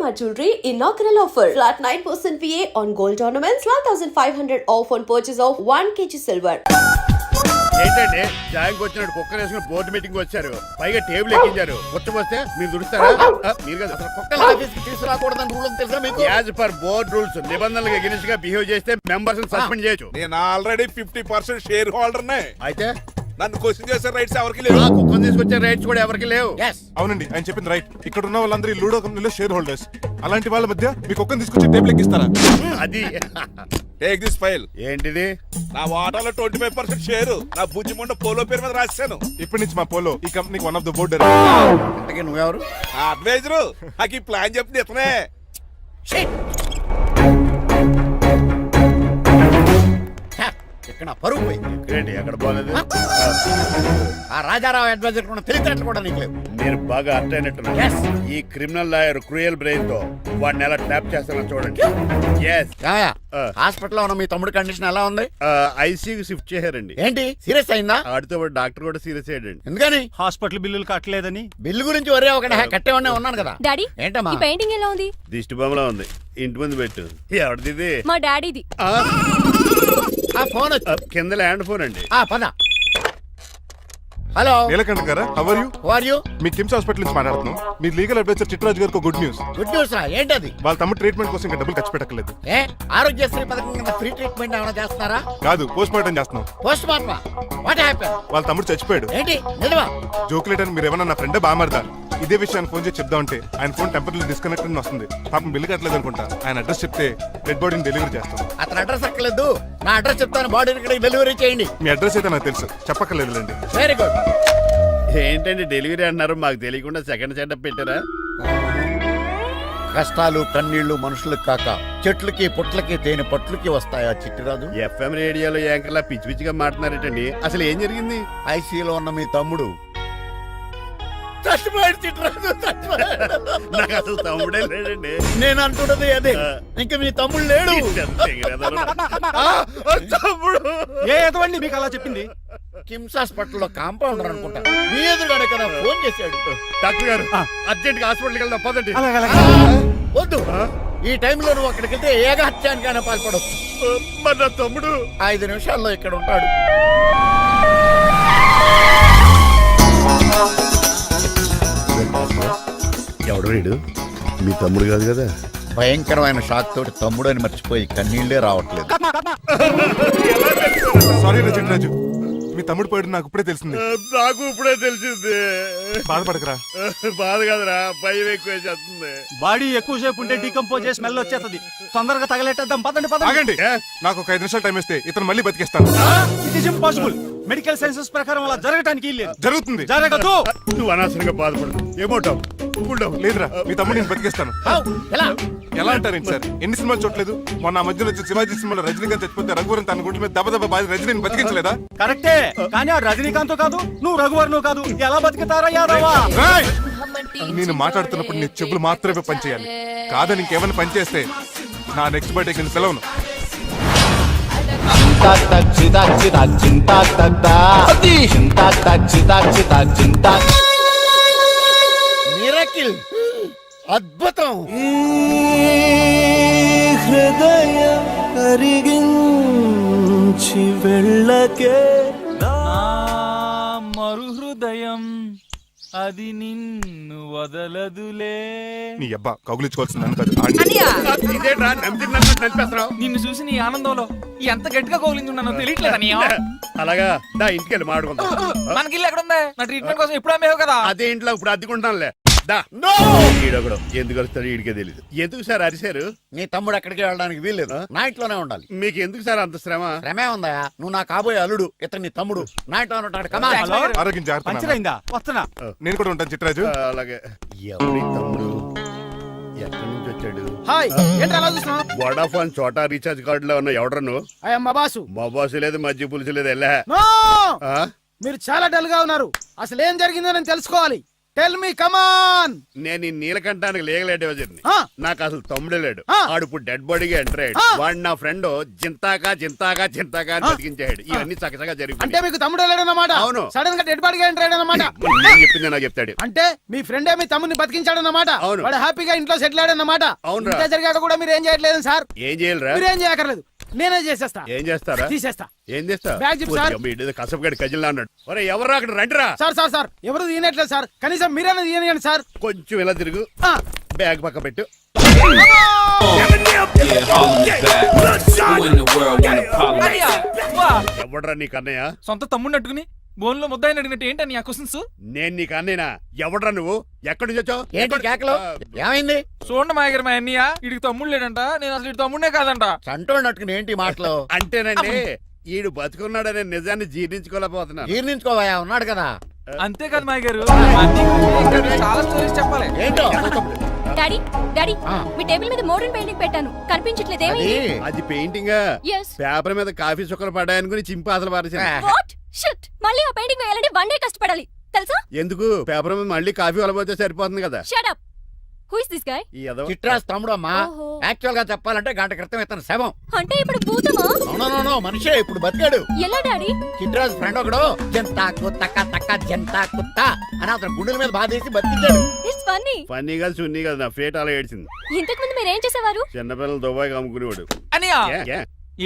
Shalimar Jewelry inaugural offer. Flat 9% VA on gold ornaments, 12,500 off on purchase of 1 kg silver. ఏంటండి జాయింగ్ వచ్చినట్టు cooker వేసుకుని board meeting వచ్చారు, పైగా table ఎక్కించారు. వస్తే మీరు దురుస్తారా? మీరు కదా అసలు కుక్కల ఆఫీస్కి తీసుకురాకూడదని రూల్ తెలుసా మీకు? యాజ్ పర్ బోర్డ్ రూల్స్ నిబంధనలకు ఎగెనిస్ట్ గా బిహేవ్ చేస్తే మెంబర్స్ సస్పెండ్ చేయొచ్చు. నేను ఆల్రెడీ 50% షేర్ హోల్డర్ నే. అయితే నన్ను క్వశ్చన్ చేసే రైట్స్ ఎవరికి లేవు. కుక్కను తీసుకొచ్చే రైట్స్ కూడా ఎవరికి లేవు. అవునండి, ఆయన చెప్పింది రైట్. ఇక్కడ ఉన్న వాళ్ళందరూ ఈ లూడో కంపెనీలో షేర్ హోల్డర్స్. అలాంటి వాళ్ళ మధ్య మీకు కుక్కను తీసుకొచ్చి టేబుల్ ఎక్కిస్తారా? అది టేక్ దిస్ ఫైల్. ఏంటిది? నా వాటాలో 25% షేర్ నా బుజ్జిమండ పోలో పేరు మీద రాశాను. ఇప్పటి నుంచి మా పోలో ఈ కంపెనీకి వన్ ఆఫ్ ద బోర్డ్. ఇంతకీ నువ్వెవరు? అడ్వైజరు. నాకు ఈ ప్లాన్ చెప్పింది ఇతనే. ఇక్కడ పరుగు పోయింది. ఏంటి ఎక్కడ బాగాలేదు? ఆ రాజారావు అడ్వైజర్ కూడా తెలియటట్లు కూడా నీకు లేవు. మీరు బాగా అర్థ అయినట్టున్నారు. ఈ క్రిమినల్ లాయర్ క్రూయల్ బ్రెయిన్ తో వాడిని ఎలా ట్యాప్ చేస్తానో చూడండి. హాస్పిటల్లో ఉన్న మీ తమ్ముడి కండిషన్ ఎలా ఉంది? ఐసీయూకి షిఫ్ట్ చేశారండి. ఏంటి సీరియస్ అయిందా? ఆడితో పాటు డాక్టర్ కూడా సీరియస్ అయ్యాడండి. ఎందుకని? హాస్పిటల్ బిల్లులు కట్టలేదని. బిల్లు గురించి ఒరే ఒకటి కట్టేవాడినే ఉన్నాను కదా. డాడీ ఏంటమ్మా ఈ పెయింటింగ్ ఎలా ఉంది? దిష్టి బొమ్మలా ఉంది. ఇంటి ముందు పెట్టు. ఎవరిది? మా డాడీది. ఆ ఫోన్ కింద ల్యాండ్ ఫోన్ అండి. పద. హలో నీలకంఠ గారా, how are you? Who are you? మీ కిమ్స్ హాస్పిటల్ నుంచి మాట్లాడుతున్నాం. మీ లీగల్ అడ్వైజర్ చిట్రాజు గారికి గుడ్ న్యూస్. గుడ్ న్యూస్ రా. ఏంటది? వాళ్ళ తమ్ముడు ట్రీట్మెంట్ కోసం ఇంకా డబ్బులు ఖర్చు పెట్టలేదు. ఏ ఆరోగ్యశ్రీ పథకం కింద ఫ్రీ ట్రీట్మెంట్ ఏమైనా చేస్తున్నారా? కాదు, పోస్ట్ మార్టం చేస్తున్నాం. Post mortem? What happen? వాళ్ళ తమ్ముడు చచ్చిపోయాడు. ఏంటి నిజమా? జోకులేటని మీరు ఏమన్నా నా ఫ్రెండ్ బామర్దా? ఇదే విషయాన్ని ఫోన్ చేసి చెప్దామంటే ఆయన ఫోన్ టెంపరీ డిస్కనెక్ట్ అని వస్తుంది. పాపం బిల్లు కట్టలేదు అనుకుంటా. ఆయన అడ్రస్ చెప్తే డెడ్ బాడీని డెలివరీ చేస్తాం. అతను అడ్రస్ అక్కర్లేదు, నా అడ్రస్ చెప్తాను. బాడీని ఇక్కడ డెలివరీ చేయండి. మీ అడ్రస్ అయితే నాకు తెలుసు, చెప్పక్కర్లేదులేండి. Very good. ఏంటండి డెలివరీ అన్నారు, మాకు తెలియకుండా సెకండ్ సెటప్ పెట్టారా? కష్టాలు కన్నీళ్లు మనుషులకు కాక చెట్లకి పుట్లకి తేనె పట్లకి వస్తాయా చిట్టిరాజు? ఎఫ్ఎం రేడియోలో యాంకర్లా పిచ్చి పిచ్చిగా మాట్లాడారేటండి. అసలు ఏం జరిగింది? ఐసీలో ఉన్న మీ తమ్ముడు చచ్చిపోయాడు. చిట్టిరాజు చచ్చిపోయాడు. నాకు అసలు తమ్ముడే లేడండి. నేను అంటున్నది అదే. ఇంకా మీ తమ్ముడు లేడు. తమ్ముడు ఏ ఎదవండి మీకు అలా చెప్పింది? కిమ్స్ హాస్పిటల్లో కాంపౌండర్ అనుకుంటా. మీ ఎదురుగానే కదా ఫోన్ చేశాడు. డాక్టర్ గారు అర్జెంట్ గా హాస్పిటల్కి వెళ్దాం పదండి. వద్దు, ఈ టైంలో నువ్వు అక్కడికి వెళ్తే ఏకహత్యానికైనా పాల్పడవచ్చు. మరి నా తమ్ముడు 5 నిమిషాల్లో ఇక్కడ ఉంటాడు. ఎవడు వీడు? మీ తమ్ముడు కాదు కదా? భయంకరమైన షాక్ తోటి తమ్ముడు అని మర్చిపోయి కన్నీళ్లే రావట్లేదు. సారీ రా చిట్రాజు, మీ తమ్ముడు పోయాడు నాకు ఇప్పుడే తెలిసింది. నాకు ఇప్పుడే తెలిసింది. బాధపడకరా. బాధ కాదురా, భయం ఎక్కువ చేస్తుంది. బాడీ ఎక్కువసేపు ఉంటే డీకంపోజ్ చేసి స్మెల్ వచ్చేస్తుంది. తొందరగా తగలెట్టేద్దాం. పదండి పదండి. ఆగండి, నాకు ఒక 5 నిమిషాలు టైం ఇస్తే ఇతను మళ్ళీ బతికేస్తాను. It is impossible. Medical sciences ప్రకారం అలా జరగటానికి లేదు. జరుగుతుంది. జరగదు. నువ్వు అనవసరంగా బాధపడదు. ఏమోటావు? లేదురా, మీ తమ్ముడు నేను బతికేస్తాను. ఎలా అంటారేంటి సార్? ఎన్ని సినిమాలు చూడలేదు? మొన్న ఆ మధ్యలో వచ్చే శివాజీ సినిమాలో రజనీకాంత్ చచ్చిపోతే రఘువరన్ తన గుండె మీద దెబ్బ బాధ రజనీని బతికించలేదా? కరెక్టే, కానీ ఆ రజనీకాంత్ కాదు, నువ్వు రఘువర్ను కాదు. ఎలా బతుకుతారా యాదవా? నేను మాట్లాడుతున్నప్పుడు నీ చెవులు మాత్రమే పనిచేయాలి. కాదని ఇంకేమైనా పనిచేస్తే నా నెక్స్ట్ బర్త్డే కింద సెలవును. మిరకిల్, అద్భుతం. హృదయం కరిగించి వెళ్ళకే మరు హృదయం అది నిన్ను వదలదులే. నీ అబ్బా కౌగులించుకోవాల్సింది నన్ను కాదు. ఇదేంట్రా నడిపేస్తున్నావు? నిన్ను చూసి నీ ఆనందంలో ఎంత గట్టిగా కౌగిలించున్నానో తెలియట్లేదా? అలాగా దా ఇంటికి వెళ్ళి మాడుకుందాం. మనకి ఇల్లు ఎక్కడ ఉంది? నా ట్రీట్మెంట్ కోసం ఎప్పుడు అమ్మేవు కదా. అదే ఇంట్లో ఇప్పుడు అద్దెకుంటానులే. ఈడొకడు ఎందుకు వస్తాడు ఈడికే తెలీదు. ఎందుకు సార్ అరిశారు? నీ తమ్ముడు ఎక్కడికి వెళ్ళడానికి వీల్లేదు, నా ఇంట్లోనే ఉండాలి. మీకు ఎందుకు సార్ అంత శ్రమ? శ్రమే ఉందా? నువ్వు నా కాబోయే అల్లుడు, ఇతను నీ తమ్ముడు, నా ఇంట్లోనే ఉంటాడు. ఆరోగ్యం జాగ్రత్త. మంచిదైందా? వస్తున్నా. నేను కూడా ఉంటాను చిట్రాజు. అలాగే. ఎవరి తమ్ముడు? ఎక్కడి నుంచి వచ్చాడు? హాయ్, ఏంటి అలా చూస్తున్నావు? వడాఫోన్ చోటా రీఛార్జ్ కార్డు లో ఉన్న ఎవడరా నువ్వు? మా బాసు. మా బాసు లేదు, మధ్య పులుసు లేదు. వెళ్ళా. మీరు చాలా డల్ గా ఉన్నారు. అసలు ఏం జరిగిందో నేను తెలుసుకోవాలి. టెల్ మీ కమాన్. నేను ఈ నీలకంఠానికి లీగల్ అడ్వైజర్ని. ఆ. నాకు అసలు తమ్ముడే లేడు. ఆ. ఆడు ఇప్పుడు డెడ్ బాడీగా ఎంటర్ అయ్యాడు. ఆ. వాడు నా ఫ్రెండ్ జింతాగా అని బతికించాడు. ఇవన్నీ చక్కగా అంటే జరిగిపోయి మీకు తమ్ముడు వెళ్ళాడన్నమాట. అవును. సడన్ గా డెడ్ బాడీగా ఎంటర్ అయ్యాడన్నమాట. నేను చెప్పింది నాకు చెప్తాడు. అంటే మీ ఫ్రెండే మీ తమ్ముని బతికించాడన్నమాట. అవును. వాడు హ్యాపీగా ఇంట్లో సెటిల్ అయ్యాడన్నమాట. అవునురా. ఇంత జరిగాక కూడా మీరు ఏం చేయట్లేదు సార్. ఏం చేయాలిరా? మీరేం చేయక్కర్లేదు, నేనే చేసేస్తా. ఏం చేస్తారా? తీసేస్తా. ఏం చేస్తా? బ్యాగ్ చెప్పు సార్. కసపగడి కజిల్లా అన్నాడు. ఒరే ఎవరు అక్కడ రండిరా. సార్ ఎవరు తీయనట్లేదు సార్, కనీసం మీరైనా తీయనియండి సార్. కొంచెం ఇలా తిరుగు. ఆ. బ్యాగ్ పక్క పెట్టు. ఎవడరా నీకు అన్నయ్య? సొంత తమ్ముడిని అట్టుకుని బోన్లో ముద్దాయిని అడిగినట్టు ఏంటని ఆ క్వశ్చన్స్ నేను నీకు అన్నయ్యనా? ఎవడరా నువ్వు? ఎక్కడి నుంచి వచ్చావు? ఏంటి కేకలు? ఏమైంది? చూడండి మా దగ్గర మా అన్నయ్య ఇడికి తమ్ముడు లేడంట, నేను అసలు ఇటు తమ్ముడే కాదంట. చంటోడినట్టుకుని ఏంటి మాటలు? అంటేనండి ఈడు బతుకున్నాడనే నిజాన్ని జీర్ణించుకోలేకపోతున్నాను. జీర్ణించుకోవా, ఉన్నాడు కదా. అంతేకాదు మా గారు మా అన్నయ్య గురించి ఇంకా చాలా స్టోరీస్ చెప్పాలి. ఏంటో డాడీ డాడీ ఆ. మీ టేబుల్ మీద మోడర్న్ పెయింటింగ్ పెట్టాను, కనిపించట్లేదేమి? అది అది పెయింటింగ్. Yes. పేపర్ మీద కాఫీ చుక్కలు పడ్డాయనుకుని చింపి అసలు పారేసాను. వాట్ షిట్, మళ్ళీ ఆ పెయింటింగ్ వేయాలంటే 1 డే కష్టపడాలి తెలుసా? ఎందుకు? పేపర్ మీద మళ్ళీ కాఫీ వలపోతే సరిపోతుంది కదా. Shut up. Who is this guy? ఈ ఎదవ. చిట్రాస్ తమ్ముడు అమ్మా. ఓహో. యాక్చువల్ గా చెప్పాలంటే గంట క్రితం ఇతను శవం. అంటే ఇప్పుడు భూతమా? నో మనిషే ఇప్పుడు బతికాడు. ఎలా డాడీ? చిట్రాస్ ఫ్రెండ్ ఒకడు జంతా కుత్త జంతా కుత్త అని అతను గుండెల మీద బాధేసి బతికించాడు. It's funny. ఫన్నీ కాదు, సున్నీ కాదు, నా ఫేట్ అలా ఏడ్చింది. ఇంతకు ముందు మీరు ఏం చేసేవారు? చిన్నపిల్లలు దుబాయ్ అమ్ముకునేవాడు. అన్నయ్య ఏ, ఏ?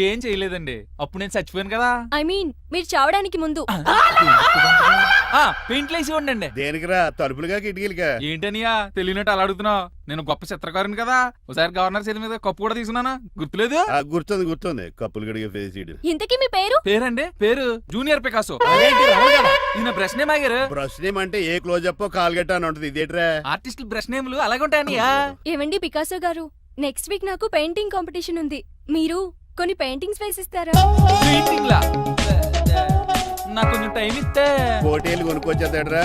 ఏం చేయలేదండి, అప్పుడు నేను చచ్చిపోయాను కదా. ఐ మీన్ మీరు చావడానికి ముందు. పెయింట్లు వేసి ఉండండి. దేనికిరా? తలుపులుగా కిటికీలుగా? ఏంటనియా తెలియనట్టు అలా అడుగుతున్నావు? నేను గొప్ప చిత్రకారుని కదా. ఒకసారి గవర్నర్ చేతి మీద కప్పు కూడా తీసుకున్నానా, గుర్తులేదు? గుర్తుంది కప్పులు గడిగే ఫేసీడు. ఇంతకీ మీ పేరు? పేరండి పేరు జూనియర్ పికాసో. అదేంటి రమణగాడు? ఈయన బ్రష్ నేమ్ ఆగారు. బ్రష్ నేమ్ అంటే ఏ క్లోజప్ కాల్గట్ట అని ఉంటది. ఇదేట్రా? ఆర్టిస్టులు బ్రష్ నేమ్లు అలాగే ఉంటాయనియా. ఏవండి పికాసో గారు, నెక్స్ట్ వీక్ నాకు పెయింటింగ్ కాంపిటీషన్ ఉంది. మీరు కొన్ని పెయింటింగ్స్ వేసిస్తారా? పెయింటింగ్ లా నాకు కొంచెం టైం ఇస్తే. కోటేలు కొనుక్కొచ్చేదేట్రా?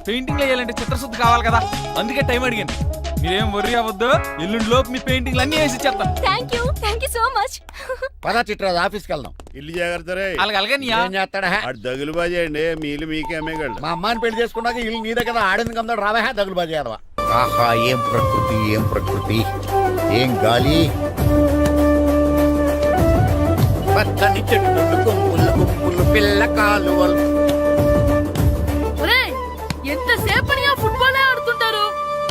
పెయింటింగ్ వేయాలంటే చిత్రశుద్ధి కావాలి కదా, అందుకే టైం అడిగాను. మీరేం వర్రీ అవ్వద్దు, ఎల్లుండి లోపు మీ పెయింటింగ్లు అన్ని వేసి ఇచ్చేస్తాను. Thank you so much. పద చిట్రాజ్ ఆఫీస్కి వెళ్దాం. ఇల్లు జాగ్రత్త రే. అలాగే ఏం చేస్తాడా? అటు దగులు బాజీ అండి, మీలు మీకే అమ్మేగాళ్ళు. మా అమ్మాయిని పెళ్లి చేసుకున్నాక ఇల్లు నీదే కదా, ఆడింది కమ్దాడు రావా దగులు బాజీ అదవా. ఆహా ఏం ప్రకృతి ఏం గాలి. పచ్చని చెట్లు గుంపులు పిల్ల కాలువలు. ఎంతసేపు ఫుట్బాల్ ఆడుతుంటారు?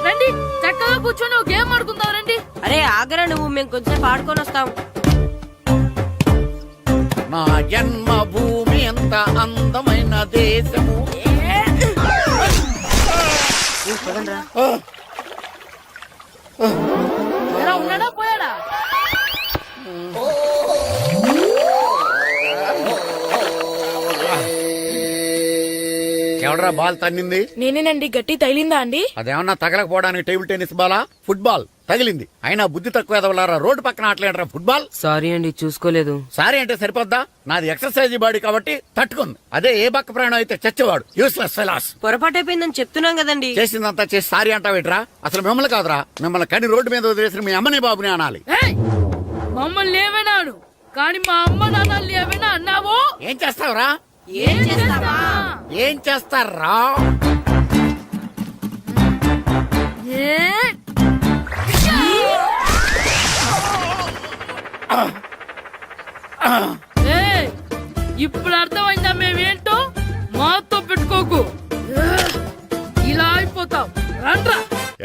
రండి చక్కగా కూర్చొని ఒక గేమ్ ఆడుకుందాం రండి. అరే ఆగరా నువ్వు, మేము కొంచెం ఆడుకొని వస్తాం. నా జన్మభూమి ఎంత అందమైన దేశము. ఉన్నాడా పోయాడా? ఎవడరా బాల్ తన్నింది? నేనేనండి. గట్టి తగిలిందా అండి? అదేమన్నా తగలకపోవడానికి టేబుల్ టెన్నిస్ బాలా, ఫుట్బాల్ తగిలింది. అయినా బుద్ధి తక్కువ ఎదవలారా, రోడ్డు పక్కన ఆటలేడరా ఫుట్బాల్. సారీ అండి, చూసుకోలేదు. సారీ అంటే సరిపోద్దా? నాది ఎక్సర్సైజ్ బాడీ కాబట్టి తట్టుకుంది. అదే ఏ బక్క ప్రాణం అయితే చచ్చేవాడు. Useless fellas. పొరపాటు అయిపోయిందని చెప్తున్నాం కదండి. చేసిందంతా చేసి సారీ అంటావేట్రా? అసలు మిమ్మల్ని కాదురా, మిమ్మల్ని కని రోడ్డు మీద వదిలేసిన మీ అమ్మని బాబుని అనాలి. మమ్మల్ని ఏమైనాడు కానీ మా అమ్మ నాన్నల్ని ఏమైనా అన్నావో? ఏం చేస్తావురా? ఏం చేస్తావా? ఏం చేస్తారా? ఇప్పుడు అర్థమైందా మేమేంటో? మాతో పెట్టుకోకు, ఇలా అయిపోతాం. రండ్రా.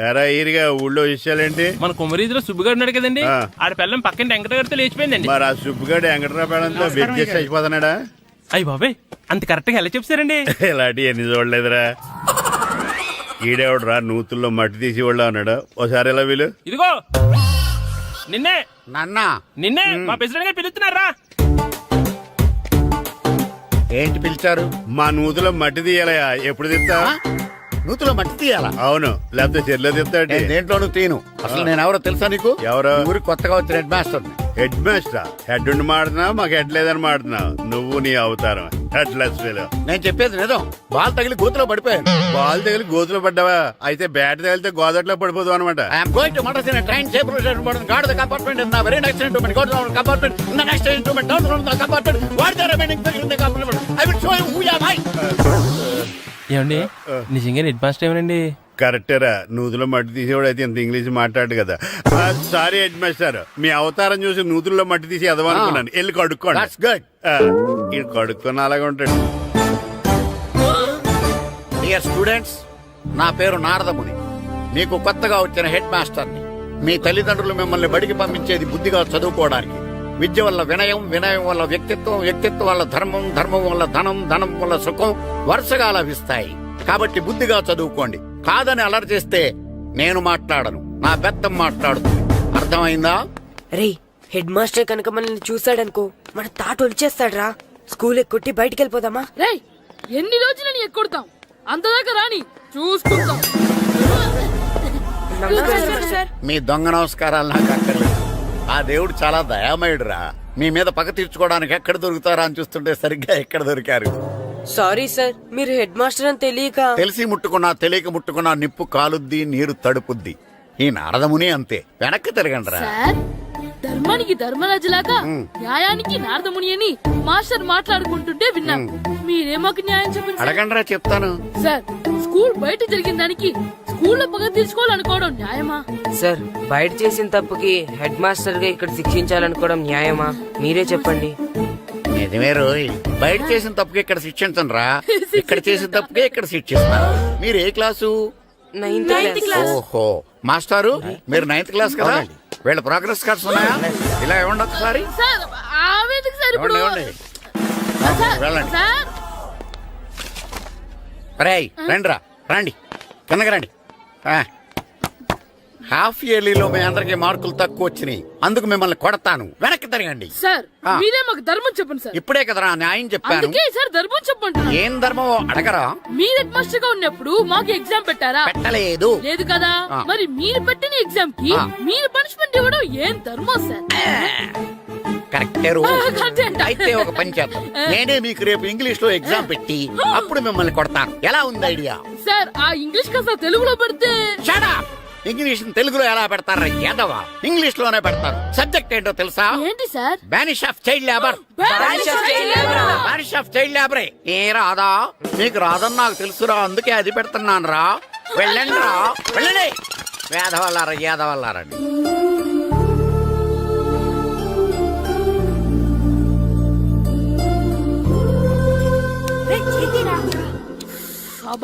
ఎరా ఈరిగా ఊళ్ళో విషయాలేంటి? మన కుమరీధిలో సుబ్బుగాడు ఉన్నాడు కదండి, ఆ. ఆడ పిల్లం పక్కన వెంకటగారితో లేచిపోయిందండి. మరి ఆ సుబ్బుగాడు వెంకటరాపేడంతో వెజ్జెస్ అయిపోతున్నాడా? అయ్యి బాబాయ్, అంత కరెక్ట్ గా ఎలా చెప్తారండి? ఇలాంటి ఎన్ని చూడలేదురా. ఈడేవడరా నూతుల్లో మట్టి తీసి వాళ్ళు అన్నాడు. ఓసారి ఎలా వీలు? ఇదిగో నిన్నే నాన్న మా ప్రెసిడెంట్ గారు పిలుస్తున్నారా? ఏంటి పిలిచారు? మా నూతులో మట్టి తీయాలయా. ఎప్పుడు తీస్తా? నూతులో మట్టి తీయాలా? అవును, లేకపోతే చెర్లో తీస్తాడు. నేను దేంట్లోనూ తీను. అసలు నేను ఎవరో తెలుసా నీకు? ఎవరు? ఊరికి కొత్తగా వచ్చిన head master. Head master? Head ఉండి మాడుతున్నావు, మాకు హెడ్ లేదని మాడుతున్నావు. నువ్వు నీ అవతారం హెడ్ లెస్ ఫెలో. నేను చెప్పేది నిజం. బాల్ తగిలి గోతులో పడిపోయాను. బాల్ తగిలి గోతులో పడ్డావా? అయితే బ్యాట్ తగిలితే గోదట్లో పడిపోదు అనమాట. ఐఎమ్ గోయింగ్ టు మడసిన train safe guard the compartment in the very next instrument. Go down compartment in the next instrument. Down from the compartment. What the remaining thing in the compartment? I will show you who you are. ఏమండి నిజంగా head master ఏమనండి? కరెక్టరా, నూతులో మట్టి తీసేవాడు అయితే ఇంత English మాట్లాడు కదా. Sorry head master, మీ అవతారం చూసి నూతుల్లో మట్టి తీసి ఎదవనుకున్నాను. వెళ్ళి కడుక్కోండి. That's good. ఇది కడుక్కొని అలాగే ఉంటాడు. డియర్ స్టూడెంట్స్, నా పేరు నారదముని. మీకు కొత్తగా వచ్చిన హెడ్ మాస్టర్ని. మీ తల్లిదండ్రులు మిమ్మల్ని బడికి పంపించేది బుద్ధిగా చదువుకోవడానికి. విద్య వల్ల వినయం, వినయం వల్ల వ్యక్తిత్వం, వ్యక్తిత్వం వల్ల ధర్మం, ధర్మం వల్ల ధనం, ధనం వల్ల సుఖం వరుసగా లభిస్తాయి. కాబట్టి బుద్ధిగా చదువుకోండి. కాదని అలర్ చేస్తే నేను మాట్లాడను, నా బెత్తం మాట్లాడుతుంది. అర్థమైందా? రే హెడ్ మాస్టర్ కనుక మనల్ని చూసాడనుకో మన తాట ఒలిచేస్తాడ్రా. స్కూల్ ఎక్కొట్టి బయటికి వెళ్ళిపోదామా? రేయ్ ఎన్ని రోజులు నీ ఎక్కొడతాం, అంతదాకా రాని చూసుకుంటాం. మీ దొంగ నమస్కారాలు నాకు అక్కర్లేదు. ఆ దేవుడు చాలా దయామయుడురా. మీ మీద పగ తీర్చుకోవడానికి ఎక్కడ దొరుకుతారా అని చూస్తుంటే సరిగ్గా ఎక్కడ దొరికారు. సారీ సార్, మీరు హెడ్ మాస్టర్ అని తెలియక. తెలిసి ముట్టుకున్నా తెలియక ముట్టుకున్నా నిప్పు కాలుద్ది, నీరు తడుపుద్ది. ఈ నారదముని అంతే. వెనక్కి తిరగండిరా. సార్, ధర్మానికి ధర్మరాజులాగా న్యాయానికి నారదముని అని మాస్టర్ మాట్లాడుకుంటుంటే విన్నాం. మీరేమాకు న్యాయం చెప్పండి సార్. అడగండిరా, చెప్తాను. సార్, స్కూల్ బయట జరిగిన దానికి స్కూల్లో పగ తీర్చుకోవాలనుకోవడం న్యాయమా? సార్, బయట చేసిన తప్పుకి హెడ్ మాస్టర్ గా ఇక్కడ శిక్షించాలనుకోవడం న్యాయమా? మీరే చెప్పండి. నిజమే రోయ్, బయట చేసిన తప్పుకి ఇక్కడ శిక్షించను రా. ఇక్కడ చేసిన తప్పుకే ఇక్కడ శిక్షిస్తాను. మీరు ఏ క్లాసు? 9th class. ఓహో, మాస్టారు మీరు 9th క్లాస్ కదా. వీళ్ళ ప్రోగ్రెస్ కార్డ్స్ ఉన్నాయా? ఇలా ఇవ్వండి ఒకసారి. సార్, ఆవేదకు సార్ ఇప్పుడు. ఇవ్వండి. సార్, వెళ్ళండి. సార్, రేయ్ రండిరా, రండి, కిందకి రండి. హాఫ్ ఇయర్లీలో మీ అందరికి మార్కులు తక్కువ వచ్చినాయి, అందుకు మిమ్మల్ని కొడతాను. వెనక్కి తిరగండి. సార్, మీరే మాకు ధర్మం చెప్పండి సార్. ఇప్పుడే కదరా న్యాయం చెప్పాను. అందుకే సార్ ధర్మం చెప్పంటున్నా. ఏం ధర్మమో అడగరా? మీరు హెడ్ మాస్టర్ గా ఉన్నప్పుడు మాకు ఎగ్జామ్ పెట్టారా? పెట్టలేదు. లేదు కదా. మరి మీరు పెట్టిన ఎగ్జామ్ కి మీరు పనిష్మెంట్ ఇవ్వడం ఏం ధర్మం సార్? కరెక్టే రో. అయితే ఒక పని చేద్దాం, నేనే మీకు రేపు ఇంగ్లీష్ లో ఎగ్జామ్ పెట్టి అప్పుడు మిమ్మల్ని కొడతాను. ఎలా ఉంది ఐడియా? సార్, ఆ ఇంగ్లీష్ కాస్త తెలుగులో పెడితే. Shut up. ఇంగ్లీష్ తెలుగులో ఎలా పెడతారా యాదవా? ఇంగ్లీష్ లోనే పెడతారు. సబ్జెక్ట్ ఏంటో తెలుసా? ఏంటి sir? Banish of child labour. Banish of child లేబరే. ఏ రాదా? మీకు రాదని నాకు తెలుసురా, అందుకే అది పెడుతున్నాను రా. వెళ్ళండి రా, వెళ్ళండి. వేదవల్లారా, యాదవల్లారండి.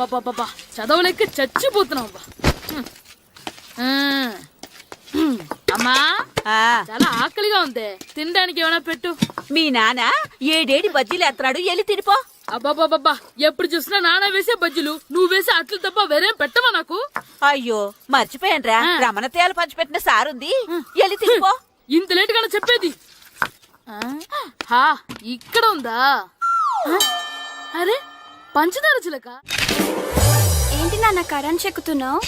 బాబా చదవలేక చచ్చిపోతున్నాం. అమ్మా, చాలా ఆకలిగా ఉంది, తినడానికి ఏమైనా పెట్టు. మీ నాన్న ఏడేడి బజ్జీలు ఎత్తాడు, ఎల్లి తినిపో. అబ్బాబాబా, ఎప్పుడు చూసినా నాన్న వేసే బజ్జీలు, నువ్వు వేసే అట్లు తప్ప వేరేం పెట్టవా నాకు? అయ్యో మర్చిపోయానురా, రమణ తేలు పంచిపెట్టిన సారుంది, ఎల్లి తినిపో. ఇంత లేట్ గా చెప్పేది. ఇక్కడ ఉందా? అరే పంచదార చిలక. ఏంటి నాన్న కరెంట్ చెక్కుతున్నావు?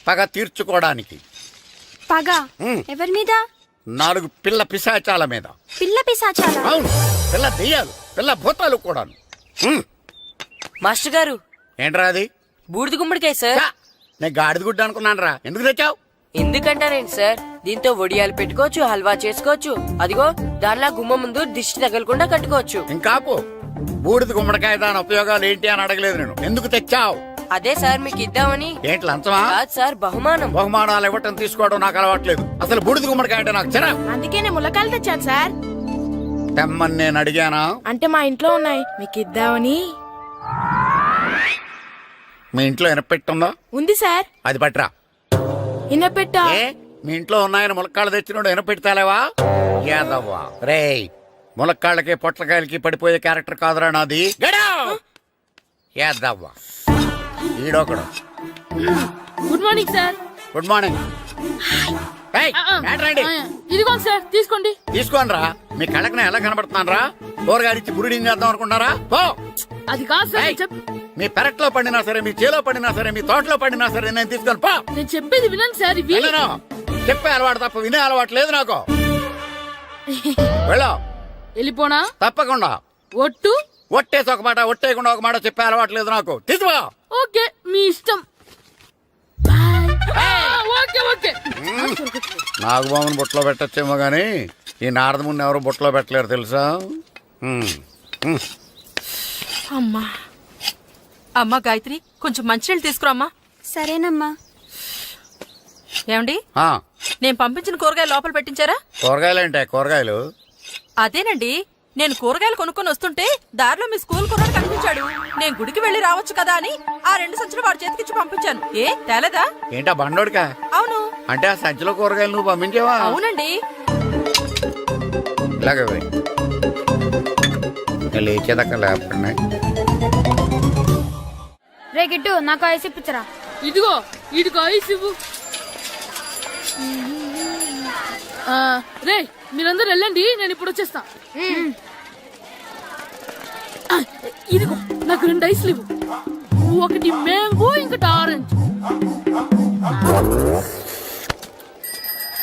పగ తీర్చుకోవడానికి. పగ ఎవరి మీద? 4 పిల్ల పిశాచాల మీద. పిల్ల పిశాచాల? అవును, పిల్ల దెయ్యాలు, పిల్ల భూతాలు కూడాను. మాస్టర్ గారు, ఏంట్రా అది? బూడిద గుమ్మడికాయ సార్. నేను గాడిద గుడ్డ అనుకున్నాను రా. ఎందుకు తెచ్చావు? ఎందుకంటారేంటి సార్, దీంతో వడియాలు పెట్టుకోవచ్చు, హల్వా చేసుకోవచ్చు. అదిగో దానిలా గుమ్మ ముందు దిష్టి తగలకుండా కట్టుకోవచ్చు. ఇంకాపు, బూడిద గుమ్మడికాయ దాని ఉపయోగాలు ఏంటి అని అడగలేదు నేను. ఎందుకు తెచ్చావు? అదే సార్ మీకు ఇద్దామని. ఏంటి లంచమా? కాదు సార్, బహుమానం. బహుమానాలు ఇవ్వటం తీసుకోవడం నాకు అలవాట్లేదు. అసలు బూడిద గుమ్మడికాయ అంటే నాకు చిరా. అందుకే నేను ములకాయలు తెచ్చాను సార్. తెమ్మని నేను అడిగానా? అంటే మా ఇంట్లో ఉన్నాయి, మీకు ఇద్దామని. మీ ఇంట్లో ఎనపెట్టుందా? ఉంది సార్. అది పట్రా. ఇనపెట్టా? మీ ఇంట్లో ఉన్నాయని ములక్కాళ్ళు తెచ్చినోడు ఎనపెట్టాలేవా? యాదవ్వా రేయ్, ములక్కాళ్ళకి పొట్లకాయలకి పడిపోయే క్యారెక్టర్ కాదురా నాది. యాదవ్వా ఈడొకడు. Good morning sir. Good morning. ఇదిగో సార్, తీసుకోండి. తీసుకోండి రా. మీ కళ్ళకి నేను ఎలా కనబడుతున్నాను రా? కూరగాయలిచ్చి బురిడింగ్ చేద్దాం అనుకుంటారా? పో. అది కాదు సార్. మీ పెరట్లో పండినా సరే, మీ చేలో పండినా సరే, మీ తోటలో పండినా సరే నేను తీసుకొని పో. నేను చెప్పేది వినండి సార్. ఇవి చెప్పే అలవాటు తప్ప వినే అలవాటు లేదు నాకు. వెళ్ళో. వెళ్ళిపోనా? తప్పకుండా. ఒట్టు? ఒట్టేసి ఒక మాట, ఒట్టేయకుండా ఒక మాట చెప్పే అలవాటు లేదు నాకు. తీసుకో. ఓకే, మీ ఇష్టం. Okay okay. నాగబాబుని బుట్టలో పెట్టచ్చేమో గానీ ఈ నారదముని ఎవరు బుట్టలో పెట్టలేరు తెలుసా? అమ్మా, అమ్మా గాయత్రి, కొంచెం మంచినీళ్ళు తీసుకురామ్మా. సరేనమ్మా. ఏమండి, ఆ, నేను పంపించిన కూరగాయలు లోపల పెట్టించారా? కూరగాయలేంటే కూరగాయలు? అదేనండి, నేను కూరగాయలు కొనుక్కొని వస్తుంటే దారిలో మీ స్కూల్ కుర్రాడు కనిపించాడు. నేను గుడికి వెళ్లి రావచ్చు కదా అని ఆ 2 సంచులు వాడి చేతికిచ్చి పంపించాను. ఏ తేలేదా? ఏంటా బండోడికా? అవును. అంటే ఆ సంచిలో కూరగాయలు నువ్వు పంపించావా? అవునండి. ఇలాగే పోయి. నేను లేచేదాకా లేకుండా. రే గిట్టు, నాకు ఐస్ ఇప్పించరా. ఇదిగో ఇదిగో ఐస్ ఇవ్వు. రే మీరందరూ వెళ్ళండి, నేను ఇప్పుడు వచ్చేస్తా. ఇదిగో నాకు 2 ఐస్లు ఇవ్వు. ఒకటి మ్యాంగో, ఇంకటి ఆరెంజ్.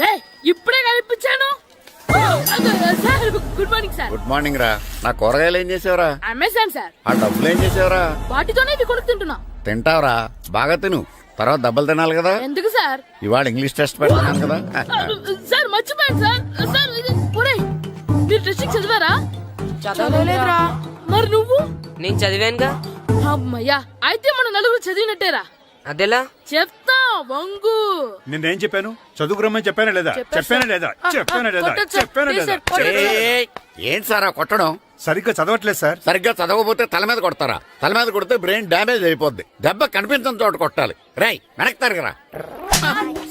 రే ఇప్పుడే కనిపించాను. Sir good morning sir. Good morning రా. నా కూరగాయలు ఏం చేసావురా? Amazon sir. ఆ డబ్బులు ఏం చేసావురా? వాటితోనే ఇవి కొనుక్కు తింటున్నా. తింటావురా, బాగా తిను. తర్వాత డబ్బులు తినాలి కదా. ఎందుకు సార్? ఇవాళ ఇంగ్లీష్ టెస్ట్ పెడుతున్నాను కదా. సార్ మర్చిపోయాను సార్. సార్ ఒరేయ్, మీరు టెస్టింగ్ చదివారా? చదవలేదురా. మరి నువ్వు? నేను చదివానుగా. అమ్మయ్యా, అయితే మనం నలుగురు చదివినట్టేరా. అదెలా? చెప్తా వంగు. నేనేం చెప్పాను? చదువుకురమ్మని చెప్పానా లేదా? చెప్పానా లేదా? చెప్పానా లేదా? కొట్టొచ్చు. చెప్పానా ప్లీజ్ లేదా? సార్, ఏయ్, ఏంటి సారా కొట్టడం? సరిగ్గా చదవట్లేదు సార్. సరిగ్గా చదవకపోతే తల మీద కొడతారా? తల మీద కొడితే బ్రెయిన్ డ్యామేజ్ అయిపోద్ది. దెబ్బ కనిపించని చోట కొట్టాలి. రేయ్ వెనక్కి తరగరా.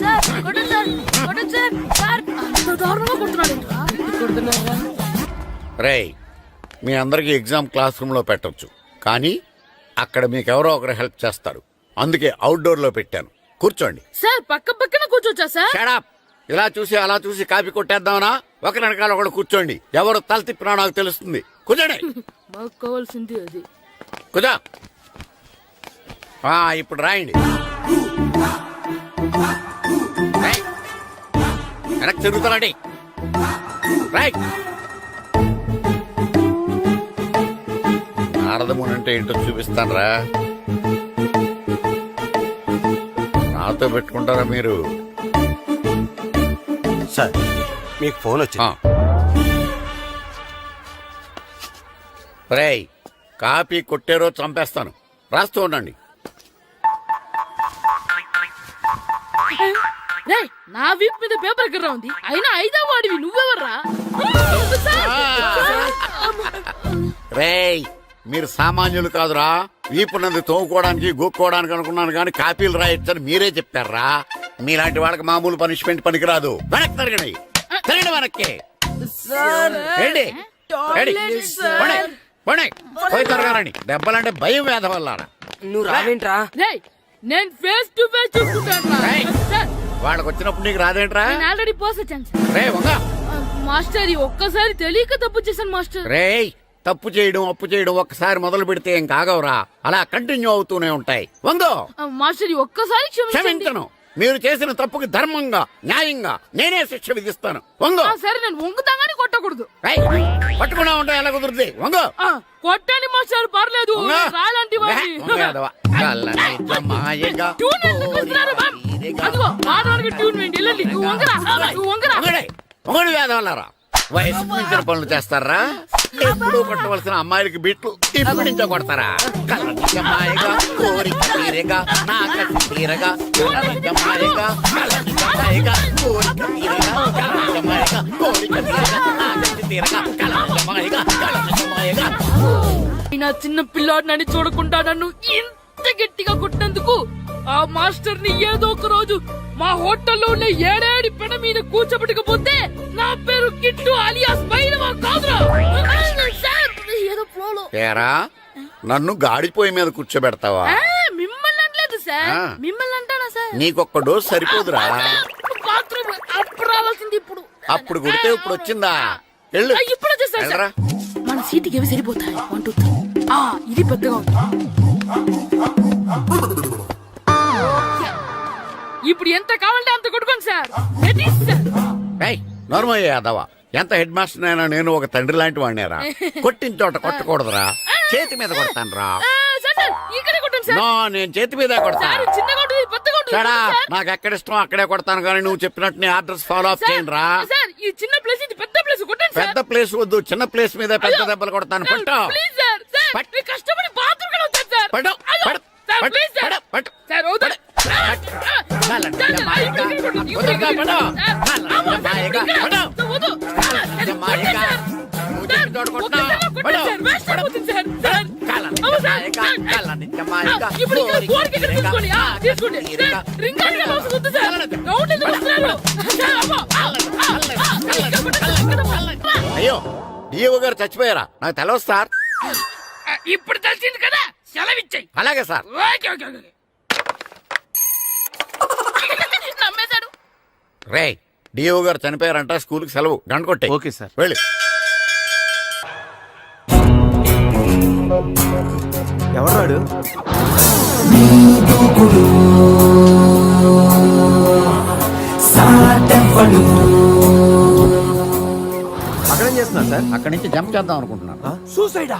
సార్ కొట్టండి సార్, కొట్టండి సార్. సార్ అంత దారుణంగా కొడుతున్నాడు. రేయ్, మీ అందరికి ఎగ్జామ్ క్లాస్ రూమ్ లో పెట్టొచ్చు, కానీ అక్కడ మీకు ఎవరో ఒకరు హెల్ప్ చేస్తారు. అందుకే అవుట్డోర్ లో పెట్టాను. కూర్చోండి. సార్ పక్క పక్కన కూర్చోచ్చా సార్? Shut up. ఇలా చూసి అలా చూసి కాపీ కొట్టేద్దామనా? ఒకరి వెనకాల ఒకడు కూర్చోండి. ఎవరు తల తిప్పినా నాకు తెలుస్తుంది. కూర్చోండి. మాకు కావాల్సింది అది. కూర్చో. ఇప్పుడు రాయండి. రేయ్, వెనక్కి తిరుగుతారండి. రైట్. నారదముని అంటే ఏంటో చూపిస్తానరా. నాతో పెట్టుకుంటారా మీరు? సార్ మీకు ఫోన్ వచ్చింది. రేయ్, కాపీ కొట్టారో చంపేస్తాను. రాస్తూ ఉండండి. రే నా వీప్ మీద పేపర్ ఎక్కడ ఉంది? అయినా 5వ వాడివి నువ్వెవర్రా? రేయ్, మీరు సామాన్యులు కాదురా. వీపున్నది తోముకోవడానికి గోక్కోవడానికి అనుకున్నాను, కానీ కాపీలు రాయొచ్చని మీరే చెప్పారా. మీలాంటి వాళ్ళకి మామూలు పనిష్మెంట్ పనికిరాదు. వెనక్కి తిరగండి. తిరగండి వెనక్కి. ఏంటి? పోయి తిరగారండి. దెబ్బలంటే భయం వేద వల్ల. నువ్వు రావేంట్రా? నేను ఫేస్ టు ఫేస్ చూసుకుంటాను. వాళ్ళకి వచ్చినప్పుడు నీకు రాదేంట్రా? నేను ఆల్రెడీ పోస్ వచ్చాను సార్. రే వంగ. మాస్టర్ ఒక్కసారి తెలియక తప్పు చేశాను మాస్టర్. రేయ్, తప్పు చేయడం అప్పు చేయడం ఒక్కసారి మొదలు పెడితే ఏం కాగవరా. అలా కంటిన్యూ అవుతూనే ఉంటాయి. వందో. మాస్టర్ ఒక్కసారి క్షమించను. మీరు చేసిన తప్పుకి ధర్మంగా న్యాయంగా నేనే శిక్ష విధిస్తాను. వంగో. సరే, నేను వంగుతాగానే కొట్టకూడదు. పట్టుకున్నా ఉంటా ఎలా కుదురుతుంది. వంగో. కొట్టండి మాస్టర్, పర్లేదు. రాలంటి ట్యూన్ వేయండి. వెళ్ళండి. నువ్వు వంగరా, నువ్వు వంగరా. ఒకటి వేదవల్లారా. వయసు మించిన పనులు చేస్తారా? ఎప్పుడు కొట్టవలసిన అమ్మాయిలకి బిట్లు ఇప్పుడు నుంచో కొడతారా? కలజమాయగా కోరిక తీరగా నాకసి తీరగా కలజమాయగా కలజమాయగా కోరిక తీరగా కలజమాయగా కోరిక తీరగా నాకసి తీరగా కలజమాయగా కలజమాయగా. నా చిన్న పిల్లాడు నన్ను చూడకుండా నన్ను ఇంత గట్టిగా కొట్టినందుకు ఆ మాస్టర్ ని ఏదో ఒక రోజు మా హోటల్లో ఉన్న 7 పెడ మీద కూర్చోబెట్టకపోతే నా పేరు కిట్టు అలియాస్ బైరవా కాదురా. ఏదో ఫ్లోలో. ఏరా, నన్ను గాడిపోయి మీద కూర్చోబెడతావా? మిమ్మల్ని అనలేదు సార్. మిమ్మల్ని అంటానా సార్? నీకొక్క డోస్ సరిపోదురా. బాత్రూమ్ అప్పుడు రావాల్సింది ఇప్పుడు. అప్పుడు కొడితే ఇప్పుడు వచ్చిందా? వెళ్ళు. ఇప్పుడు వచ్చేసారు సార్. మన సీటుకి ఏవి సరిపోతాయి? 1 2 3. ఇది పెద్దగా ఉంది. ఇప్పుడు ఎంత కావాలంటే అంత కొట్టుకోండి సార్. నార్మల్ యాదవా, ఎంత హెడ్ మాస్టర్ అయినా నేను ఒక తండ్రి లాంటి వాడినేరా. కొట్టిన చోట కొట్టకూడదురా. చేతి మీద కొడతాను రా. నేను చేతి మీద కొడతా. నాకు ఎక్కడ ఇష్టం అక్కడే కొడతాను, కానీ నువ్వు చెప్పినట్టు నీ ఆర్డర్స్ ఫాలో అప్ చేయండి రా. పెద్ద ప్లేస్ వద్దు, చిన్న ప్లేస్ మీద పెద్ద దెబ్బలు కొడతాను. పట్టు. పడు, పడు, సార్, పడు, ప్లీజ్ సార్. పడు, పడు. సార్, వద్దు. కాలండి, సార్, జమాయిగా. కుదురుగా పడు. కాలండి, జమాయిగా. పడు. వద్దు. కాలండి, జమాయిగా. మూతికి తోడుకుంటున్నా. పడు, పడు. కాలండి, జమాయిగా. కాలండి, జమాయిగా. ఇప్పుడు ఇక్కడ కోరిక ఇక్కడ తీసుకోండి. తీసుకోండి. తీరిక. సార్, రింగ్ అంటే అవసరం వద్దు సార్. రౌండ్ ఎందుకు వస్తున్నారు? సార్, అమ్మో. అయ్యో డిఓ గారు చచ్చిపోయారా? నాకు తెలవదు సార్. ఇప్పుడు తెలిసింది కదా, సెలవిచ్చాయి. అలాగే సార్. Okay okay okay. నమ్మేశాడు. రే డిఓ గారు చనిపోయారంట, స్కూల్కి సెలవు. గంట కొట్టే. Okay sir. వెళ్ళి. ఎవరాడు? అక్కడేం చేస్తున్నావు సార్? అక్కడి నుంచి జంప్ చేద్దాం అనుకుంటున్నాను. సూసైడా?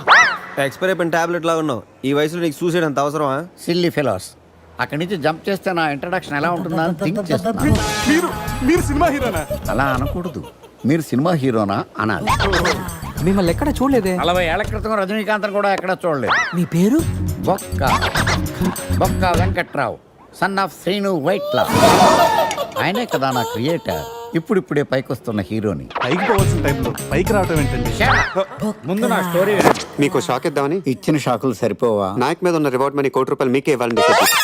ఎక్స్పైర్ అయిపోయిన టాబ్లెట్ లాగా ఉన్నావు. ఈ వయసులో నీకు సూసైడ్ అంత అవసరమా? Silly fellows. అక్కడి నుంచి జంప్ చేస్తే నా ఇంట్రడక్షన్ ఎలా ఉంటుందా అని థింక్ చేస్తున్నాను. మీరు సినిమా హీరోనా? అలా అనకూడదు, మీరు సినిమా హీరోనా అనాలి. మిమ్మల్ని ఎక్కడ చూడలేదే. 40 ఏళ్ల క్రితం రజనీకాంత్ కూడా ఎక్కడ చూడలేదు. మీ పేరు? బొక్క బొక్క వెంకట్రావు, సన్ ఆఫ్ శ్రీను వైట్లా. ఆయనే కదా నా క్రియేటర్. ఇప్పుడిప్పుడే పైకొస్తున్న హీరోని. పైకి పోవాల్సిన టైంలో పైకి రావటం ఏంటండి? ముందు నా స్టోరీ మీకు షాక్ ఇద్దామని. ఇచ్చిన షాకులు సరిపోవా? నాయక్ మీద ఉన్న రివార్డ్ మనీ ₹1 మీకే ఇవ్వాలని డిసైడ్.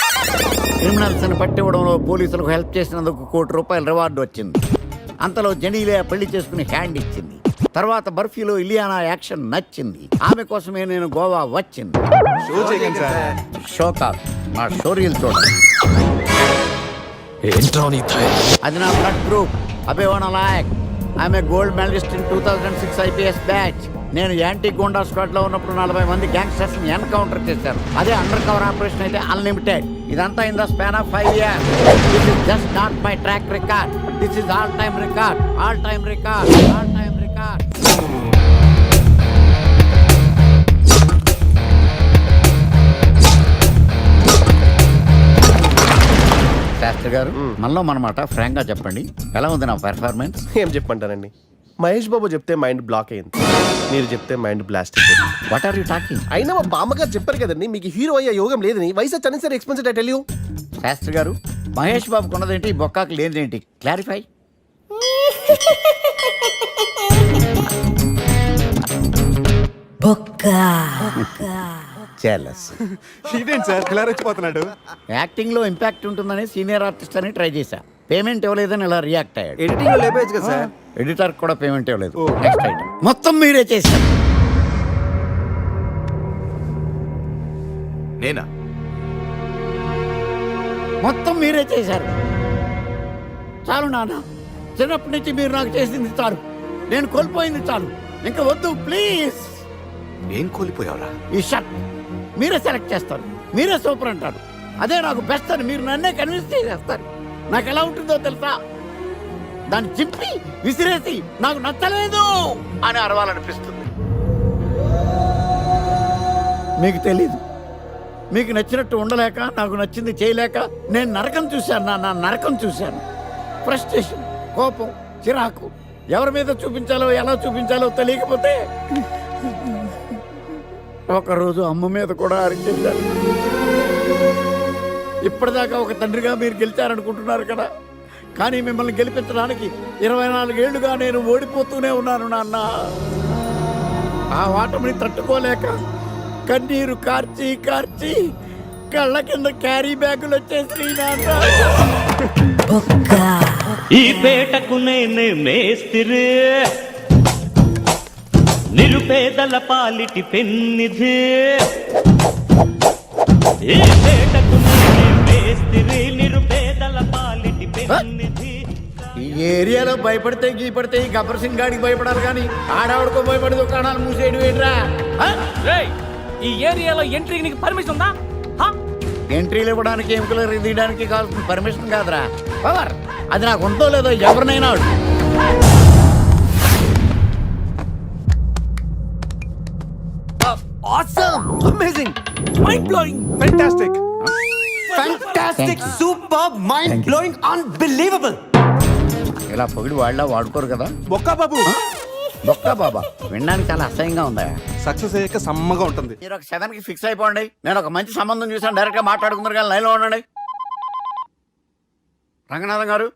క్రిమినల్స్ ని పట్టివ్వడంలో పోలీసులకు హెల్ప్ చేసినందుకు ₹1 రివార్డు వచ్చింది. అంతలో జనీలే పెళ్లి చేసుకుని హ్యాండ్ ఇచ్చింది. తర్వాత బర్ఫీలో ఇలియానా యాక్షన్ నచ్చింది. ఆమె కోసమే నేను గోవా వచ్చింది. షో చేయకండి సార్. షో కాదు, నా స్టోరీలు చూడండి. అది నా బ్లడ్ గ్రూప్. అభివాన లాయక్. ఆమె gold medalist in 2006 IPS batch. నేను యాంటీ గోండా స్క్వాడ్ లో ఉన్నప్పుడు 40 మంది గ్యాంగ్స్టర్స్ ని ఎన్కౌంటర్ చేశారు. అదే అండర్ కవర్ ఆపరేషన్ అయితే అన్లిమిటెడ్. ఇదంతా in the span of 5 years. This is just not my track record. This is all time record. All time record. All time record. Shastri గారు, మనలో మనమాట ఫ్రాంక్ గా చెప్పండి, ఎలా ఉంది నా పెర్ఫార్మెన్స్? ఏం చెప్పంటానండి, మహేష్ బాబు చెప్తే మైండ్ బ్లాక్ అయింది, మీరు చెప్తే మైండ్ బ్లాస్ట్ అయిపోయింది. What are you talking? అయినా మా బామ్మగారు చెప్పారు కదండి, మీకు హీరో అయ్యే యోగం లేదని. వయసు సరే expensive I tell you. Shastri గారు, మహేష్ బాబు కొన్నదేంటి, బొక్కాకి లేనిదేంటి? క్లారిఫై. చెలస్. ఇదేంటి సార్ ఇలా రెచ్చిపోతున్నాడు? యాక్టింగ్ లో ఇంపాక్ట్ ఉంటుందని సీనియర్ ఆర్టిస్ట్ అని ట్రై చేశా. పేమెంట్ ఇవ్వలేదని ఇలా రియాక్ట్ అయ్యాడు. ఎడిటింగ్ లో లేపేయచ్చు కదా సార్. ఎడిటర్ కూడా పేమెంట్ ఇవ్వలేదు. నెక్స్ట్ ఐటమ్ మొత్తం మీరే చేశారు. నేనా? మొత్తం మీరే చేశారు. చాలు నాన్న, చిన్నప్పటి నుంచి మీరు నాకు చేసింది చాలు. నేను కోల్పోయింది చాలు. ఇంకా వద్దు ప్లీజ్. ఏం కోల్పోయావురా? ఈ షర్ట్ మీరే సెలెక్ట్ చేస్తారు, మీరే సూపర్ అంటారు. అదే నాకు బెస్ట్ అని మీరు నన్నే కన్విన్స్ చేసేస్తారు. నాకు ఎలా ఉంటుందో తెలుసా? దాన్ని చింపి విసిరేసి నాకు నచ్చలేదు అని అరవాలనిపిస్తుంది. మీకు తెలీదు, మీకు నచ్చినట్టు ఉండలేక, నాకు నచ్చింది చేయలేక నేను నరకం చూశాను. నా నరకం చూశాను. ఫ్రస్ట్రేషన్, కోపం, చిరాకు, ఎవరి మీద చూపించాలో ఎలా చూపించాలో తెలియకపోతే ఒకరోజు అమ్మ మీద కూడా అరిచేశాను. ఇప్పటిదాకా ఒక తండ్రిగా మీరు గెలిచారనుకుంటున్నారు కదా, కానీ మిమ్మల్ని గెలిపించడానికి 24 ఏళ్లుగా నేను ఓడిపోతూనే ఉన్నాను నాన్న. ఆ ఓటమిని తట్టుకోలేక కన్నీరు కార్చి కార్చి కళ్ళ కింద క్యారీ బ్యాగులు వచ్చేసి నాన్న. ఈ పేటకు నేనే మేస్తిరి, నిరుపేదల పాలిటి పెన్నిధి. ఈ పేటకు నేనే మేస్తిరి, నిరుపేదల పాలిటి పెన్నిధి. ఈ ఏరియాలో భయపడితే గీపడితే ఈ గబ్బర్ సింగ్ గాడికి భయపడాలి, కానీ ఆడవాడికో భయపడి దుకాణాలు మూసేయడం ఏంట్రా? ఈ ఏరియాలో ఎంట్రీకి నీకు పర్మిషన్ ఉందా? ఎంట్రీలు ఇవ్వడానికి, ఎముకలు తీయడానికి కావాల్సిన పర్మిషన్ కాదురా, పవర్. అది నాకు ఉందో లేదో ఎవరినైనా అడుగు. Awesome! Amazing! Mind-blowing! Fantastic! Fantastic! Superb! Mind-blowing! Unbelievable! ఇలా పొగిడి వాళ్ళ వాడుకోరు కదా. బొక్క బాబు, బొక్క బాబా వినడానికి చాలా అసహ్యంగా ఉందా? సక్సెస్ అయ్యాక సమ్మగా ఉంటుంది. మీరు ఒక 7 కి ఫిక్స్ అయిపోండి. నేను ఒక మంచి సంబంధం చూసాను, డైరెక్ట్ గా మాట్లాడుకుందరు కానీ లైన్లో ఉండండి. రంగనాథం గారు,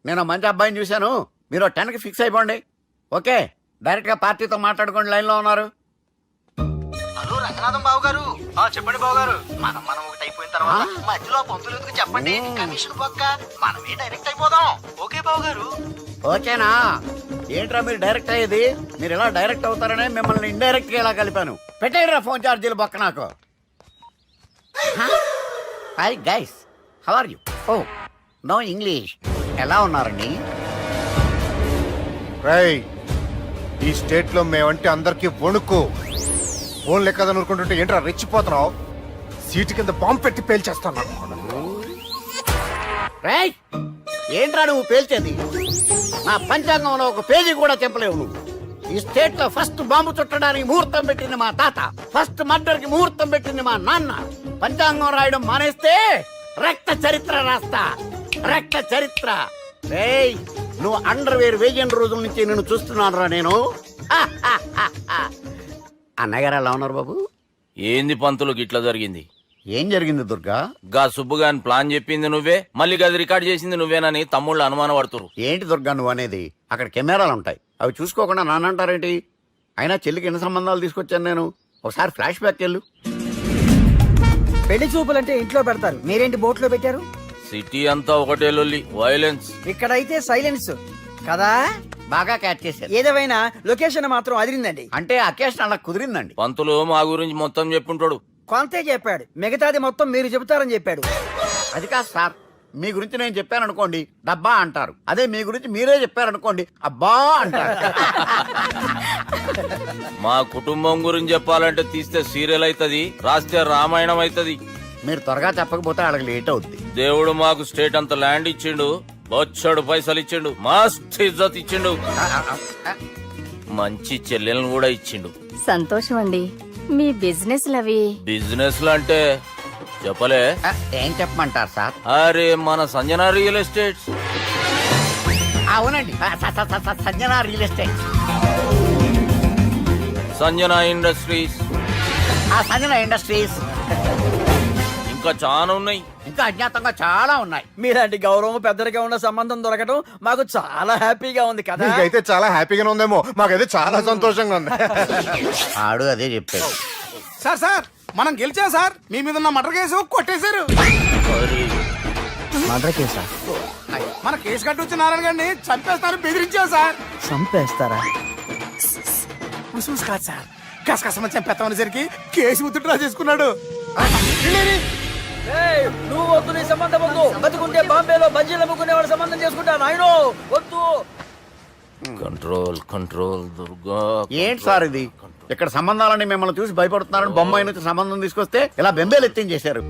నేను ఒక మంచి అబ్బాయిని చూశాను, మీరు 10 కి ఫిక్స్ అయిపోండి. ఓకే, డైరెక్ట్ గా పార్టీతో మాట్లాడుకోండి, లైన్లో ఉన్నారు. హలో రంగనాథం బాబు గారు. చెప్పండి బాబు గారు. మనం ఒకటి అయిపోయిన తర్వాత మధ్యలో పంతులు ఎందుకు చెప్పండి, కమిషన్ పక్క మనమే డైరెక్ట్ అయిపోదాం. ఓకే బాబు గారు. ఓకేనా? ఏంట్రా మీరు డైరెక్ట్ అయ్యేది? మీరు ఎలా డైరెక్ట్ అవుతారనే మిమ్మల్ని ఇండైరెక్ట్ గా ఇలా కలిపాను. పెట్టేయరా ఫోన్ ఛార్జీలు బొక్క నాకు. Hi guys, how are you? Oh no English. ఎలా ఉన్నారండి? రేయ్, ఈ స్టేట్ లో మేమంటే అందరికి వణుకు. ఫోన్ లెక్క అనుకుంటుంటే ఏంట్రా రెచ్చిపోతున్నావు? సీటు కింద బాంబు పెట్టి పేల్చేస్తాను. రేయ్, ఏంట్రా నువ్వు పేల్చేది? నా పంచాంగంలో ఒక పేజీ కూడా చెప్పలేవు నువ్వు. ఈ స్టేట్ లో ఫస్ట్ బాంబు చుట్టడానికి ముహూర్తం పెట్టింది మా తాత, ఫస్ట్ మర్డర్ కి ముహూర్తం పెట్టింది మా నాన్న. పంచాంగం రాయడం మానేస్తే రక్త చరిత్ర రాస్తా, రక్త చరిత్ర. రేయ్, నువ్వు అండర్ వేర్ వేయని రోజుల నుంచి నేను చూస్తున్నాను రా నేను. అన్నగారు ఎలా ఉన్నారు బాబు? ఏంది పంతులు గిట్లా జరిగింది? ఏం జరిగింది దుర్గా? గా సుబ్బుగాని ప్లాన్ చెప్పింది నువ్వే, మళ్ళీ గది రికార్డ్ చేసింది నువ్వేనని తమ్ముళ్ళు అనుమానం పడుతురు. ఏంటి దుర్గా నువ్వు అనేది? అక్కడ కెమెరాలు ఉంటాయి, అవి చూసుకోకుండా నానంటారేంటి? అయినా చెల్లికి ఎన్ని సంబంధాలు తీసుకొచ్చాను నేను. ఒకసారి ఫ్లాష్ బ్యాక్ వెళ్ళు. పెళ్లి చూపులంటే ఇంట్లో పెడతారు, మీరేంటి బోట్లో పెట్టారు? సిటీ అంతా ఒకటే లొల్లి, వైలెన్స్. ఇక్కడైతే సైలెన్స్ కదా. బాగా క్యాచ్ చేశారు. ఏదేమైనా లొకేషన్ మాత్రం అదిరిందండి. అంటే అకేషన్ అలా కుదిరిందండి. పంతులు మా గురించి మొత్తం చెప్పుంటాడు. కొంతే చెప్పాడు, మిగతాది మొత్తం మీరు చెబుతారని చెప్పాడు. అది కాదు సార్, మీ గురించి నేను చెప్పాను అనుకోండి డబ్బా అంటారు, అదే మీ గురించి మీరే చెప్పారనుకోండి అబ్బా అంటారు. మా కుటుంబం గురించి చెప్పాలంటే తీస్తే సీరియల్ అవుతుంది, రాస్తే రామాయణం అవుతుంది. మీరు త్వరగా చెప్పకపోతే వాళ్ళకి లేట్ అవుద్ది. దేవుడు మాకు స్టేట్ అంత ల్యాండ్ ఇచ్చిండు, బొచ్చడు పైసలు ఇచ్చిండు, మస్త్ ఇజ్జత్ ఇచ్చిండు, మంచి చెల్లెలను కూడా ఇచ్చిండు. సంతోషం అండి. మీ బిజినెస్ లవి బిజినెస్ లు అంటే చెప్పలే. ఏం చెప్పమంటారు సార్? అరే మన సంజన రియల్ ఎస్టేట్స్. అవునండి, Sanjana real estate, Sanjana industries, Sanjana industries, ఇంకా చాలా ఉన్నాయి. ఇంకా అజ్ఞాతంగా చాలా ఉన్నాయి. మీలాంటి గౌరవం పెద్దరిగా ఉన్న సంబంధం దొరకడం మాకు చాలా హ్యాపీగా ఉంది కదా. మీకైతే చాలా హ్యాపీగానే ఉందేమో, మాకైతే చాలా సంతోషంగా ఉంది. ఆడు అదే చెప్పాడు. సార్ సార్ మనం గెలిచాం సార్, మీ మీద ఉన్న మర్డర్ కేసు కొట్టేశారు. మర్డర్ కేసా? మన కేసు కట్టి నారాయణ గారిని చంపేస్తారని బెదిరించాం సార్. చంపేస్తారా? కాదు సార్, కసకసమని చంపేస్తామనేసరికి కేసు ముద్దు డ్రా చేసుకున్నాడు. నువ్వు వద్దు, నీ సంబంధం వద్దు. బతుకుంటే బాంబేలో బజ్జీలు అమ్ముకునే వాడు సంబంధం చేసుకుంటా నాయనో, వద్దు. Control control Durga. ఏంటి సార్ ఇది? ఇక్కడ సంబంధాలని మిమ్మల్ని చూసి భయపడుతున్నారని బొమ్మాయి నుంచి సంబంధం తీసుకొస్తే ఇలా బెంబేలు ఎత్తించేశారు.